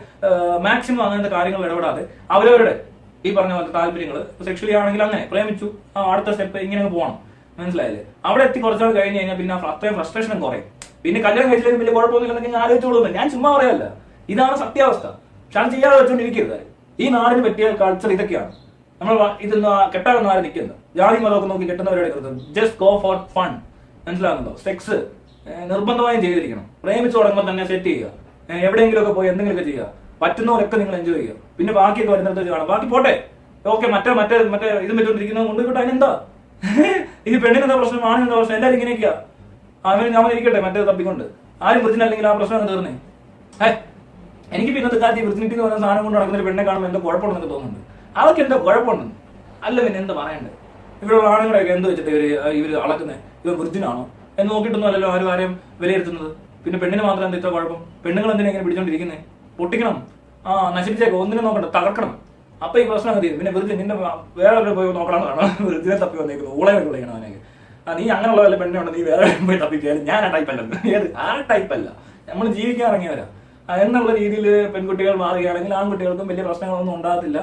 മാക്സിമം അങ്ങനത്തെ കാര്യങ്ങൾ ഇടപെടാതെ അവരവരുടെ ഈ പറഞ്ഞ പോലത്തെ താല്പര്യങ്ങൾ, സെക്ഷലി ആണെങ്കിൽ അങ്ങനെ പ്രേമിച്ചു, അടുത്ത സ്റ്റെപ്പ് ഇങ്ങനെ പോകണം. മനസ്സിലായില്ലേ? അവിടെ എത്തി കുറച്ചാൾ കഴിഞ്ഞ് കഴിഞ്ഞാൽ പിന്നെ അത്രയും ഫ്രസ്ട്രേഷനും കുറയും. പിന്നെ കല്യാണം കഴിച്ചില്ലെങ്കിൽ വലിയ കുഴപ്പമൊന്നുമില്ലെന്നൊക്കെ ഞാൻ ആലോചിച്ചോളൂ. ഞാൻ ചുമ്മാ പറയല്ല, ഇതാണ് സത്യാവസ്ഥ. പക്ഷെ അത് ചെയ്യാതെ വെച്ചോണ്ടിരിക്കരുത്. ഈ നാടിന് പറ്റിയ കൾച്ചർ ഇതൊക്കെയാണ്. നമ്മൾ ഇതൊന്നും കെട്ടാനൊന്നും ആരും നിൽക്കുന്നത്, ജാതി മതമൊക്കെ നോക്കി കെട്ടുന്നവരുടെ ജസ്റ്റ് ഗോ ഫോർ ഫൺ. മനസ്സിലാകുന്നുണ്ടോ? സെക്സ് നിർബന്ധമായും ചെയ്തിരിക്കണം. പ്രേമിച്ചു തുടങ്ങുമ്പോൾ തന്നെ സെറ്റ് ചെയ്യുക. എവിടെയെങ്കിലുമൊക്കെ പോയി എന്തെങ്കിലുമൊക്കെ ചെയ്യുക. പറ്റുന്നവരൊക്കെ നിങ്ങൾ എൻജോയ് ചെയ്യുക. പിന്നെ ബാക്കിയൊക്കെ വരുന്നിടത്ത് കാണാം. ബാക്കി പോട്ടെ, ഓക്കെ. മറ്റേ ഇത് പറ്റുകൊണ്ടിരിക്കുന്നത് കൊണ്ടുപോയിട്ട് അതിനെന്താ? ഇത് പെണ്ണിനെന്താ പ്രശ്നം, ആണിനെന്താ പ്രശ്നം? എല്ലാവരും ഇങ്ങനെയൊക്കെയാ. അവൻ ഇരിക്കട്ടെ മറ്റേ തപ്പിക്കൊണ്ട്. ആരും വൃത്തിനല്ലെങ്കിൽ ആ പ്രശ്നം തീർന്നേ. എനിക്ക് പിന്നത്തെ കാലത്ത് ഈ വൃത്തിനിറ്റി എന്ന് പറയുന്ന സാധനം കൊണ്ട് നടക്കുന്ന ഒരു പെണ്ണെ കാണുമ്പോൾ എന്തോ കുഴപ്പമുണ്ടെന്നൊക്കെ തോന്നുന്നുണ്ട്. അതൊക്കെ എന്തോ കുഴപ്പമുണ്ടെന്ന് അല്ല. പിന്നെ എന്താ പറയണ്ടേ? ഇവിടെയുള്ള ആണുങ്ങളെയൊക്കെ എന്ത് വെച്ചിട്ട് ഇവർ അളക്കുന്നത്? ഇവർ വൃത്തിനാണോ എന്ന് നോക്കിയിട്ടൊന്നും അല്ലല്ലോ ആരും ആരെയും പിന്നെ പെണ്ണിന് മാത്രം എന്താ ഇത്ര കുഴപ്പം? പെണ്ണുങ്ങൾ എന്തിനാ ഇങ്ങനെ പിടിച്ചോണ്ടിരിക്കുന്നത്? പൊട്ടിക്കണം, നശിപ്പിച്ചേക്കോ, ഒന്നിനും നോക്കണ്ട, തകർക്കണം. അപ്പൊ ഈ പ്രശ്നം ഒക്കെ തീരും. പിന്നെ വെറുതെ നിന്റെ വേറെ പോയി നോക്കണമെന്നാണ് വെറുതെ തപ്പി വന്നേക്കുന്നത്. ഊളയൊക്കെ വിളിക്കണം അവനൊക്കെ. നീ അങ്ങനെയുള്ള വല്ല പെണ്ണുണ്ട്, നീ വേറെ പോയി തപ്പിക്കാലും ഞാൻ ആ ടൈപ്പല്ല. ഏത് ആ ടൈപ്പല്ല, നമ്മൾ ജീവിക്കാൻ ഇറങ്ങിയവരാ എന്നുള്ള രീതിയിൽ പെൺകുട്ടികൾ മാറുകയാണെങ്കിൽ ആൺകുട്ടികൾക്കും വലിയ പ്രശ്നങ്ങളൊന്നും ഉണ്ടാകത്തില്ല.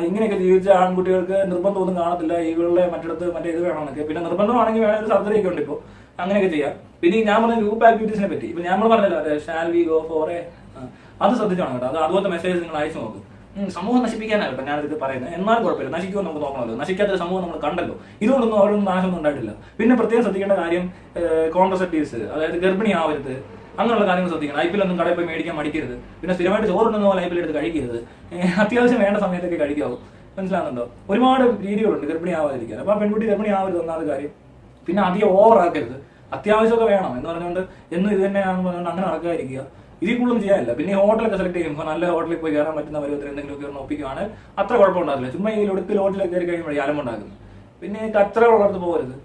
ഇങ്ങനെയൊക്കെ ജീവിച്ച ആൺകുട്ടികൾക്ക് നിർബന്ധമൊന്നും കാണത്തില്ല. ഇവരുടെ മറ്റിടത്ത് മറ്റേ ഇത് വേണമെന്നൊക്കെ. പിന്നെ നിർബന്ധമാണെങ്കിൽ വേണമെങ്കിൽ സർജറി ഒക്കെ ഉണ്ട് ഇപ്പോൾ, അങ്ങനെയൊക്കെ ചെയ്യാം. പിന്നെ ഞാൻ പറഞ്ഞ ഗ്രൂപ്പ് ആക്ടിവിറ്റീസിനെ പറ്റി ഇപ്പൊ നമ്മൾ പറഞ്ഞല്ലോ, ഷാൽ വി ഗോ ഫോർ അത് ശ്രദ്ധിച്ചാണ് കേട്ടോ. അത് അതുപോലത്തെ മെസ്സേജ് നിങ്ങൾ അയച്ചു നോക്കും. സമൂഹം നശിപ്പിക്കാനാണ് കേട്ടോ ഞാനിത് പറയുന്നത്. എന്നാലും കുഴപ്പമില്ല, നശിക്കുമോ നമുക്ക് നോക്കണമല്ലോ. നശിക്കാത്ത സമൂഹം നമ്മൾ കണ്ടല്ലോ. ഇതുകൊണ്ടൊന്നും അവരൊന്നും നാശമൊന്നും ഉണ്ടായിട്ടില്ല. പിന്നെ പ്രത്യേകം ശ്രദ്ധിക്കേണ്ട കാര്യം കോൺട്രസെപ്റ്റീവ്സ്, അതായത് ഗർഭിണി ആവരുത്, അങ്ങനെയുള്ള കാര്യങ്ങൾ ശ്രദ്ധിക്കണം. IPL ഒന്നും കടയിൽ പോയി മേടിക്കാൻ മടിക്കരുത്. പിന്നെ സ്ഥിരമായിട്ട് ചോറുണ്ടെന്ന പോലെ IPL എടുത്ത് കഴിക്കരുത്. അത്യാവശ്യം വേണ്ട സമയത്തൊക്കെ കഴിക്കാവും. മനസ്സിലാകുന്നുണ്ടോ? ഒരുപാട് രീതികളുണ്ട് ഗർഭിണി ആവാതിരിക്കാൻ. അപ്പൊ ആ പെൺകുട്ടി ഗർഭിണി ആവരുത് ഒന്നാമത് കാര്യം. പിന്നെ അധികം ഓവർ ആക്കരുത്. അത്യാവശ്യമൊക്കെ വേണം എന്ന് പറഞ്ഞുകൊണ്ട് എന്നും ഇത് തന്നെയാണെന്ന് പറഞ്ഞുകൊണ്ട് അങ്ങനെ നടക്കാതിരിക്കുക. ഇതിൽ കൂടുതലും ചെയ്യാനില്ല. പിന്നെ ഈ ഹോട്ടലൊക്കെ സെലക്ട് ചെയ്യുമ്പോൾ നല്ല ഹോട്ടലിൽ പോയി കയറാൻ പറ്റുന്ന പരുവത്തിൽ എന്തെങ്കിലുമൊക്കെ ഒന്ന് ഒപ്പിക്കുകയാണെങ്കിൽ അത്ര കുഴപ്പമുണ്ടാകില്ല. ചുമ്മാ ഈ ഒടുക്കൽ ഹോട്ടലിൽ കയറി കഴിയുമ്പോൾ അലമ്പുണ്ടാകുന്നു. പിന്നെ കച്ചറകൾ വളർത്ത് പോകരുത്,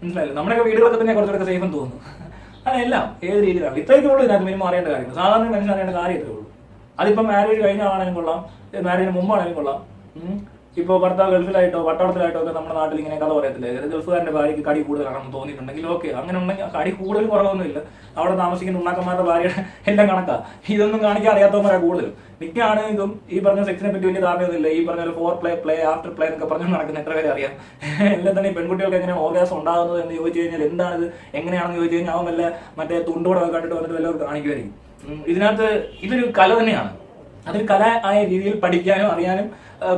മനസ്സിലായില്ല. നമ്മുടെയൊക്കെ വീടുകളൊക്കെ തന്നെ കുറച്ചുകൂടെ സേഫ് എന്ന് തോന്നുന്നു. അതെല്ലാം ഏത് രീതിയിലാണ് ഇത്രയൊക്കെ ഉള്ളൂ ഇതിനകത്ത് മിനിമം അറിയേണ്ട കാര്യങ്ങൾ. സാധാരണ മനുഷ്യൻ അറിയേണ്ട കാര്യം ഇത്രേ ഉള്ളൂ. അതിപ്പം മാരേജ് കഴിഞ്ഞ ആണെങ്കിലും കൊള്ളാം, മാരേജിന് മുമ്പാണെങ്കിലും കൊള്ളാം. ഇപ്പോൾ ഭർത്താവ് ഗൾഫിലായിട്ടോ പട്ടാളത്തിലായിട്ടോ ഒക്കെ നമ്മുടെ നാട്ടിൽ ഇങ്ങനെ കഥ പറയത്തില്ലേ, ഗൾഫുകാരന്റെ ഭാര്യയ്ക്ക് കടി കൂടുതലാണെന്ന് തോന്നിയിട്ടുണ്ടെങ്കിൽ ഓക്കെ, അങ്ങനെ ഉണ്ടെങ്കിൽ കടി കൂടുതൽ കുറവൊന്നുമില്ല. അവിടെ താമസിക്കുന്ന ഉണ്ണാക്കന്മാരുടെ ഭാര്യയുടെ എല്ലാം കണക്കാ. ഇതൊന്നും കാണിക്കാൻ അറിയാത്തവന്മാരാണ് കൂടുതലും. മിക്കാണെങ്കിലും ഈ പറഞ്ഞ സെക്സിനെ പറ്റി വലിയ ധാരണയൊന്നുമില്ല. ഈ പറഞ്ഞ ഒരു ഫോർ പ്ലേ ആഫ്റ്റർ പ്ലേ എന്നൊക്കെ പറഞ്ഞ് നടക്കുന്ന എത്ര പേരെ അറിയാം. എല്ലാം തന്നെ ഈ പെൺകുട്ടികൾക്ക് എങ്ങനെ ഓർഗാസം ഉണ്ടാകുന്നത് എന്ന് ചോദിച്ചു കഴിഞ്ഞാൽ എന്താണിത് എങ്ങനെയാണെന്ന് ചോദിച്ചു കഴിഞ്ഞാൽ അവൻ വല്ല മറ്റേ തുണ്ടോടൊക്കെ കണ്ടിട്ട് വന്നിട്ട് വല്ലവർക്ക് കാണിക്കുമായിരിക്കും. ഇതിനകത്ത് ഇതൊരു കല തന്നെയാണ്. അതൊരു കല ആയ രീതിയിൽ പഠിക്കാനും അറിയാനും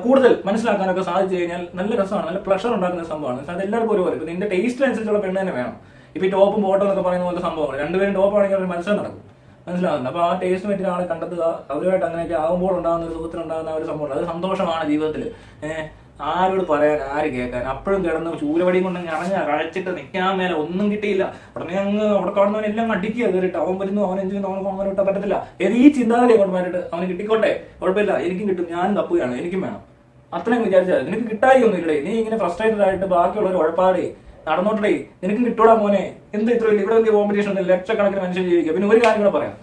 കൂടുതൽ മനസ്സിലാക്കാനൊക്കെ സാധിച്ചു കഴിഞ്ഞാൽ നല്ല രസമാണ്, നല്ല പ്ലഷർ ഉണ്ടാക്കുന്ന സംഭവമാണ്. അത് എല്ലാവർക്കും ഒരുപോലെ. ഇപ്പൊ നിന്റെ ടേസ്റ്റ് അനുസരിച്ചുള്ള പെണ്ണ് തന്നെ വേണം. ഇപ്പൊ ഈ ടോപ്പും ബോട്ടം എന്നൊക്കെ പറയുന്ന പോലത്തെ സംഭവമാണ്. രണ്ടുപേരും ടോപ്പ് ആണെങ്കിൽ ഒരു മത്സരം നടക്കും, മനസ്സിലാവുന്നത്. അപ്പൊ ആ ടേസ്റ്റ് പറ്റിയ ആളെ കണ്ടെത്തുക, അവരുമായിട്ട് അങ്ങനെയൊക്കെ ആകുമ്പോൾ ഉണ്ടാകുന്ന ഒരു സുഖത്തിനുണ്ടാകുന്ന ഒരു സംഭവമാണ്. അത് സന്തോഷമാണ് ജീവിതത്തിൽ. ആരോട് പറയാൻ, ആര് കേൾക്കാൻ? അപ്പോഴും കിടന്ന് ചൂരവടിയും കൊണ്ട് ഇറങ്ങി കഴിച്ചിട്ട് നിൽക്കാൻ മേലെ ഒന്നും കിട്ടിയില്ല. ഉടനെ അങ്ങ് അവിടെ കാണുന്നവനെല്ലാം അടിക്കുക കയറിയിട്ട്. അവൻ വരുന്നു, അവൻ എന്ത് ചെയ്യുന്നു, അവനൊക്കെ അങ്ങനെ വിട്ടാൽ പറ്റത്തില്ല. ഈ ചിന്താഗതി കൊണ്ട് മാറ്റിട്ട് അവന് കിട്ടിക്കോട്ടെ, കുഴപ്പമില്ല, എനിക്കും കിട്ടും, ഞാനും തപ്പുകയാണ്, എനിക്കും വേണം, അത്രയും വിചാരിച്ചാൽ നിനക്ക് കിട്ടായി ഒന്നുമില്ലേ. നീ ഇങ്ങനെ ഫ്രസ്ട്രേറ്റഡ് ആയിട്ട് ബാക്കിയുള്ളവർ ഉഴപ്പാടേ നടന്നോട്ടേ, നിനക്കും കിട്ടൂടാ മോനെ. എന്ത് ഇത്ര ഇവിടെ വലിയ കോമ്പറ്റീഷൻ ഒന്നും, ലക്ഷക്കണക്കിന് മനുഷ്യൻ ജീവിക്കുക. പിന്നെ ഒരു കാര്യം കൂടെ പറയാം,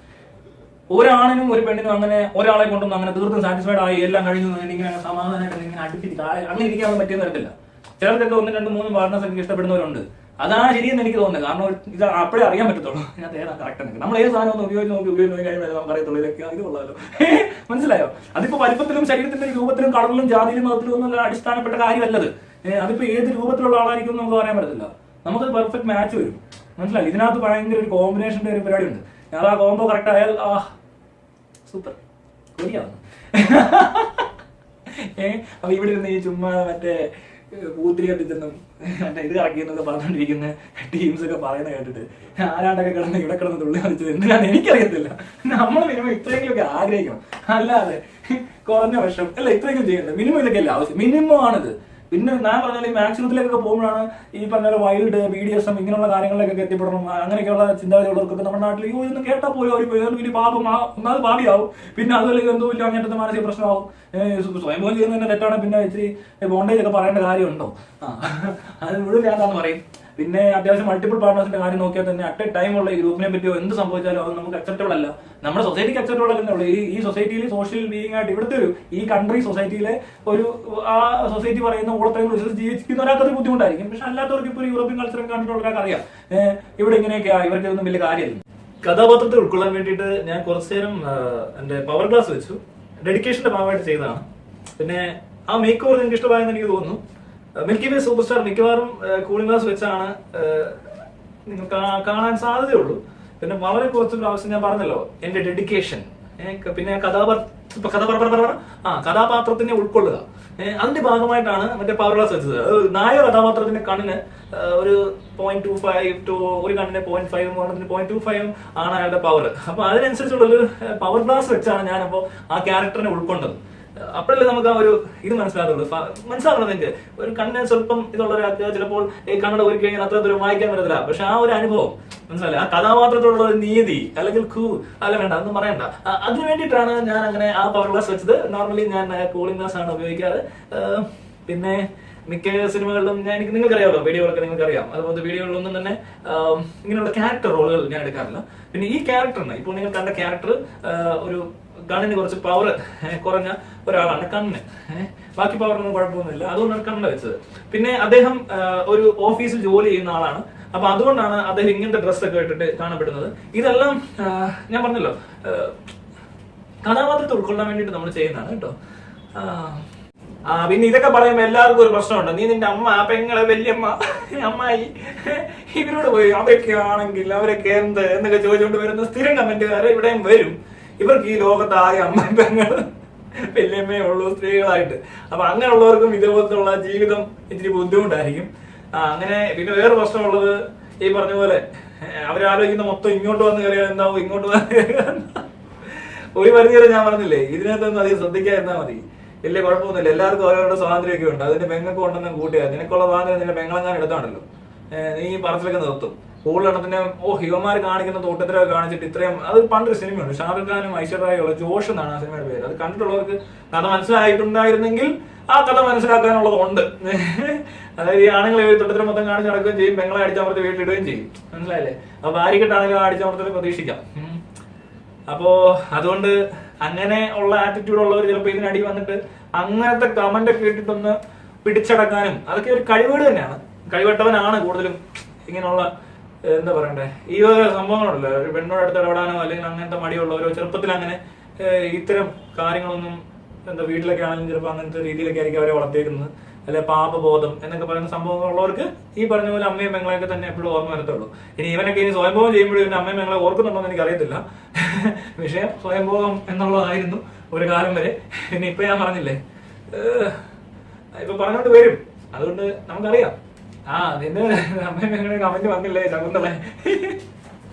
ഒരാണിനും ഒരു പെണ്ണിനും അങ്ങനെ ഒരാളെ കൊണ്ടൊന്നും അങ്ങനെ തീർത്തും സാറ്റിസ്ഫൈഡ് ആയി എല്ലാം കഴിഞ്ഞു ഇങ്ങനെ സമാധാനമായിട്ട് ഇങ്ങനെ അടുപ്പിച്ച് അങ്ങനെ ഇരിക്കാൻ പറ്റിയെന്ന് വരത്തില്ല. ചിലർക്കൊക്കെ 1, 2, 3 പാർട്ട്നേഴ്സ് ഒക്കെ ഇഷ്ടപ്പെടുന്നവരുണ്ട്. അതാണ് ശരിയെന്ന് എനിക്ക് തോന്നുന്നത്. കാരണം ഇത് അപ്പോഴേ അറിയാൻ പറ്റത്തുള്ളൂ ഞാൻ ഏതാ കറക്റ്റ് ആണ്. നമ്മൾ ഏത് സാധനം ഒന്ന് ഉപയോഗിച്ച് നോക്കി കഴിയുമ്പോൾ നമുക്ക് അറിയത്തുള്ളൂ ഇതൊക്കെ ഇത് കൊള്ളാമല്ലോ. മനസ്സിലായോ? അതിപ്പോ വലിപ്പത്തിലും ശരീരത്തിന്റെ രൂപത്തിലും കളറിലും ജാതിയിലും മതത്തിലും ഒന്നും അടിസ്ഥാനപ്പെട്ട കാര്യമല്ലത്. അതിപ്പോ ഏത് രൂപത്തിലുള്ള ആളായിരിക്കും നമുക്ക് പറയാൻ പറ്റത്തില്ല. നമുക്ക് പെർഫെക്റ്റ് മാച്ച് വരും, മനസ്സിലായി. ഇതിനകത്ത് ഭയങ്കര ഒരു കോമ്പിനേഷന്റെ ഒരു പരിപാടി ഉണ്ട്. ഞാൻ ആ കോംബോ കറക്റ്റ് ആയാൽ സൂപ്പർ കൊടിയാണ്. അപ്പൊ ഇവിടെ ഇരുന്ന് ഈ ചുമ്മാ മറ്റേ പൂത്തിരി കത്തിച്ചെന്നും മറ്റേ ഇത് കറക്കിയെന്നൊക്കെ പറഞ്ഞോണ്ടിരിക്കുന്ന ടീംസ് ഒക്കെ പറയുന്നത് കേട്ടിട്ട് ആരാണ്ടൊക്കെ കിടന്ന് ഇവിടെ കിടന്ന് തുള്ളി കളിച്ചത് എന്തിനാണ് എനിക്കറിയത്തില്ല. നമ്മൾ മിനിമം ഇത്രയെങ്കിലൊക്കെ ആഗ്രഹിക്കണം, അല്ലാതെ കുറഞ്ഞ വർഷം അല്ല ഇത്രയെങ്കിലും ചെയ്യേണ്ടത്. മിനിമം ഇതൊക്കെ അല്ല ആവശ്യം, മിനിമം ആണിത്. പിന്നെ ഞാൻ പറഞ്ഞാൽ ഈ മാക്സിമത്തിലേക്കൊക്കെ പോകുമ്പോഴാണ് ഈ പറഞ്ഞ വൈൽഡ് BDSM ഇങ്ങനെയുള്ള കാര്യങ്ങളിലേക്കൊക്കെ എത്തിപ്പെടണം. അങ്ങനെയൊക്കെയുള്ള ചിന്താഗതിയുള്ളവർക്കൊക്കെ നമ്മുടെ നാട്ടിൽ ഇതൊന്നും കേട്ടാൽ പോലും അവർ വലിയ പാപം ഒന്നാമത് ഭാവിയാവും. പിന്നെ അതുപോലെ എന്തോ ഇല്ല അങ്ങനത്തെ മാനസിക പ്രശ്നമാവും. സ്വയംഭോഗം ചെയ്യുന്നത് തന്നെ തെറ്റാണ്. പിന്നെ ഇച്ചിരി ബോണ്ടേജ് ഒക്കെ പറയേണ്ട കാര്യമുണ്ടോ? അത് മുഴുവൻ ഞാനാന്ന് പറയും. പിന്നെ അത്യാവശ്യം മൾട്ടിപ്പിൾ പാർട്ട്നേഴ്സിന്റെ കാര്യം നോക്കിയാൽ തന്നെ അറ്റ് എ ടൈം ഉള്ള ഈ ഗ്രൂപ്പിനെ പറ്റിയോ എന്ത് സംഭവിച്ചാലും അത് നമുക്ക് അക്സെപ്റ്റബിൾ അല്ല. നമ്മുടെ സൊസൈറ്റിക്ക് അക്സെപ്റ്റബിൾ അല്ലെന്നുള്ളൂ. ഈ സൊസൈറ്റിയിൽ സോഷ്യൽ ബീയിങ് ആയിട്ട് ഇവിടുത്തെ ഈ കൺട്രി സൊസൈറ്റിയിലെ ഒരു ആ സൊസൈറ്റി പറയുന്ന ഓളത്തെങ്കിലും വിശ്വസിച്ച് ജീവിക്കുന്ന ഒരാൾക്കത് ബുദ്ധിമുട്ടായിരിക്കും. പക്ഷെ അല്ലാത്തവർക്ക് ഇപ്പോൾ യൂറോപ്യൻ കൾച്ചറൊക്കെ കണ്ടിട്ടുള്ള ഒരാൾക്ക് അറിയാം ഇവിടെ ഇങ്ങനെയൊക്കെയാ, ഇവർക്ക് ഇതൊന്നും വലിയ കാര്യമില്ല. കഥാപാത്രത്തെ ഉൾക്കൊള്ളാൻ വേണ്ടിയിട്ട് ഞാൻ കുറച്ചു നേരം എന്റെ പവർ ഗ്ലാസ് വെച്ചു. ഡെഡിക്കേഷന്റെ ഭാഗമായിട്ട് ചെയ്തതാണ്. പിന്നെ ആ മേക്ക് ഓവർ എനിക്ക് ഇഷ്ടമായെന്ന് എനിക്ക് തോന്നുന്നു. മിൽക്കി വേ സൂപ്പർ സ്റ്റാർ മിക്കവാറും കൂളിംഗ് ഗ്ലാസ് വെച്ചാണ് നിങ്ങൾക്ക് കാണാൻ സാധ്യതയുള്ളൂ. പിന്നെ വളരെ കുറച്ച് പ്രാവശ്യം ഞാൻ പറഞ്ഞല്ലോ എന്റെ ഡെഡിക്കേഷൻ. പിന്നെ കഥാപാത്രത്തിനെ ഉൾക്കൊള്ളുക, അതിന്റെ ഭാഗമായിട്ടാണ് മറ്റേ പവർ ഗ്ലാസ് വെച്ചത്. നായക കഥാപാത്രത്തിന്റെ കണ്ണിന് ഒരു 0.25 ടു ഒരു കണ്ണിന് 0.5 0.25 ആണ് അയാളുടെ പവർ. അപ്പൊ അതിനനുസരിച്ചുള്ളൊരു പവർ ഗ്ലാസ് വെച്ചാണ് ഞാനപ്പോ ആ ക്യാരക്ടറിനെ ഉൾക്കൊണ്ടത്. അപ്പോഴല്ലേ നമുക്ക് ആ ഒരു ഇത് മനസ്സിലാകുള്ളൂ. മനസ്സിലാക്കണം നിങ്ങൾക്ക് ഒരു കണ്ണിന് സ്വല്പം ഇതുള്ള ഒരാൾക്ക് ചിലപ്പോൾ ഈ കണ്ണട ഒരുക്കി കഴിഞ്ഞാൽ അത്ര ദൂരം വായിക്കാൻ പറ്റത്തില്ല. പക്ഷെ ആ ഒരു അനുഭവം മനസ്സിലായി, ആ കഥാപാത്രത്തോടുള്ള ഒരു നീതി അല്ലെങ്കിൽ അല്ല വേണ്ട ഒന്നും പറയണ്ട. അതിന് വേണ്ടിയിട്ടാണ് ഞാൻ അങ്ങനെ ആ പവർ ഗ്ലാസ് വെച്ചത്. നോർമലി ഞാൻ കൂളിംഗ് ഗ്ലാസ് ആണ് ഉപയോഗിക്കാറ്. പിന്നെ മിക്ക സിനിമകളിലും എനിക്ക് നിങ്ങൾക്കറിയാമല്ലോ, വീഡിയോകളൊക്കെ നിങ്ങൾക്കറിയാം. അതുപോലെ വീഡിയോകളിലൊന്നും തന്നെ ഇങ്ങനെയുള്ള ക്യാരക്ടർ റോളുകൾ ഞാൻ എടുക്കാറില്ല. പിന്നെ ഈ ക്യാരക്ടറിന് ഇപ്പോൾ നിങ്ങൾ കണ്ട ക്യാരക്ടർ ഒരു കണ്ണിന് കുറച്ച് പവർ കുറഞ്ഞ ഒരാളാണ് കണ്ണിന്. ബാക്കി പവറൊന്നും കുഴപ്പമൊന്നുമില്ല, അതുകൊണ്ടാണ് കണ്ണിന് വെച്ചത്. പിന്നെ അദ്ദേഹം ഒരു ഓഫീസിൽ ജോലി ചെയ്യുന്ന ആളാണ്. അപ്പൊ അതുകൊണ്ടാണ് അദ്ദേഹം ഇങ്ങനത്തെ ഡ്രസ്സൊക്കെ ഇട്ടിട്ട് കാണപ്പെടുന്നത്. ഇതെല്ലാം ഞാൻ പറഞ്ഞല്ലോ കഥാപാത്രത്തെ ഉൾക്കൊള്ളാൻ വേണ്ടിയിട്ട് നമ്മൾ ചെയ്യുന്നതാണ് കേട്ടോ. പിന്നെ ഇതൊക്കെ പറയുമ്പോ എല്ലാവർക്കും ഒരു പ്രശ്നമുണ്ട്. നീ നിന്റെ അമ്മ, പെങ്ങളെ, വല്യമ്മ, അമ്മായി ഇവരോട് പോയി അവരൊക്കെ ആണെങ്കിൽ അവരൊക്കെ എന്നൊക്കെ ചോദിച്ചുകൊണ്ട് വരുന്ന സ്ഥിരം കമന്റുകാരെ ഇവിടെയും വരും. ഇവർക്ക് ഈ ലോകത്ത് ആകെ അമ്മ, പെങ്ങൾ, വല്യമ്മയേ ഉള്ളൂ സ്ത്രീകളായിട്ട്. അപ്പൊ അങ്ങനെയുള്ളവർക്കും ഇതുപോലത്തുള്ള ജീവിതം ഇത്തിരി ബുദ്ധിമുട്ടായിരിക്കും. അങ്ങനെ പിന്നെ വേറെ പ്രശ്നമുള്ളത് ഈ പറഞ്ഞ പോലെ അവരാലോചിക്കുന്ന മൊത്തം ഇങ്ങോട്ട് വന്ന് കയറിയാൽ എന്താവും, ഇങ്ങോട്ട് വന്ന് ഒരു പരിധി വരെ ഞാൻ പറഞ്ഞില്ലേ ഇതിനകത്തൊന്നും അധികം ശ്രദ്ധിക്കാതിരുന്നാൽ മതി. വലിയ കുഴപ്പമൊന്നുമില്ല. എല്ലാവർക്കും ഓരോരുടെ സ്വാതന്ത്ര്യമൊക്കെ ഉണ്ട്. അതിന്റെ പെങ്ങൾക്ക് ഉണ്ടെന്നും കൂട്ടിയാൽ നിനക്കുള്ള സ്വാതന്ത്ര്യം നിന്റെ പെങ്ങളെങ്ങാനും എടുത്താണല്ലോ നീ പറച്ചിലൊക്കെ നിർത്തും. കൂടുതലെണ്ണത്തിന് ഹിവന്മാർ കാണിക്കുന്ന തോട്ടത്തിലൊക്കെ കാണിച്ചിട്ട് ഇത്രയും, അത് പണ്ടൊരു സിനിമയുണ്ട് ഷാറുഖ് ഖാനും ഐശ്വര്യയുള്ള ജോഷ് എന്നാണ് ആ സിനിമയുടെ പേര്. അത് കണ്ടിട്ടുള്ളവർക്ക് കഥ മനസ്സിലായിട്ടുണ്ടായിരുന്നെങ്കിൽ ആ കഥ മനസ്സിലാക്കാനുള്ളതുണ്ട്. അതായത് ഈ ആണുങ്ങൾ തൊട്ടത്തിൽ മൊത്തം കാണിച്ച് നടക്കുകയും ചെയ്യും, പെങ്ങളെ അടിച്ചമർത്തി വീട്ടിലിടുകയും ചെയ്യും. മനസ്സിലായില്ലേ? അപ്പൊ ഭാര്യക്കെട്ടാണെങ്കിലും അടിച്ചമർത്തൽ പ്രതീക്ഷിക്കാം. അപ്പോ അതുകൊണ്ട് അങ്ങനെ ഉള്ള ആറ്റിറ്റ്യൂഡ് ഉള്ളവർ ചിലപ്പോൾ ഇതിനടി വന്നിട്ട് അങ്ങനത്തെ കമന്റ് ഒക്കെ ഇട്ടിട്ടൊന്ന് പിടിച്ചടക്കാനും അതൊക്കെ ഒരു കഴിവേട് തന്നെയാണ്. കഴിവട്ടവനാണ് കൂടുതലും ഇങ്ങനെയുള്ള എന്താ പറയണ്ടേ ഈ ഒരു സംഭവങ്ങളുണ്ടല്ലോ, ഒരു പെണ്ണോട് അടുത്ത് ഇടപെടാനോ അല്ലെങ്കിൽ അങ്ങനത്തെ മടിയുള്ളവരോ ചെറുപ്പത്തിൽ അങ്ങനെ ഇത്തരം കാര്യങ്ങളൊന്നും എന്താ വീട്ടിലൊക്കെ ആണെങ്കിലും ചിലപ്പോൾ അങ്ങനത്തെ രീതിയിലൊക്കെ ആയിരിക്കും അവരെ വളർത്തിയേക്കുന്നത്. അല്ലെ പാപബോധം എന്നൊക്കെ പറയുന്ന സംഭവങ്ങളുള്ളവർക്ക് ഈ പറഞ്ഞ പോലെ അമ്മയും പെങ്ങളെയൊക്കെ തന്നെ എപ്പോഴും ഓർമ്മ വരത്തുള്ളൂ. ഇനി ഇവനൊക്കെ ഇനി സ്വയംഭോഗം ചെയ്യുമ്പോഴും ഇവന്റെ അമ്മയും പെങ്ങളെ ഓർക്കുന്നുണ്ടോ എന്ന് എനിക്ക് അറിയത്തില്ല. വിഷയം സ്വയംഭോഗം എന്നുള്ളതായിരുന്നു ഒരു കാലം വരെ. പിന്നെ ഇപ്പൊ ഞാൻ പറഞ്ഞില്ലേ, ഇപ്പൊ പറഞ്ഞോണ്ട് വരും. അതുകൊണ്ട് നമുക്കറിയാം. നിന്റെ അമ്മയും പെങ്ങളെ കമന്റ് വന്നില്ലേ ശകുന്തളെ.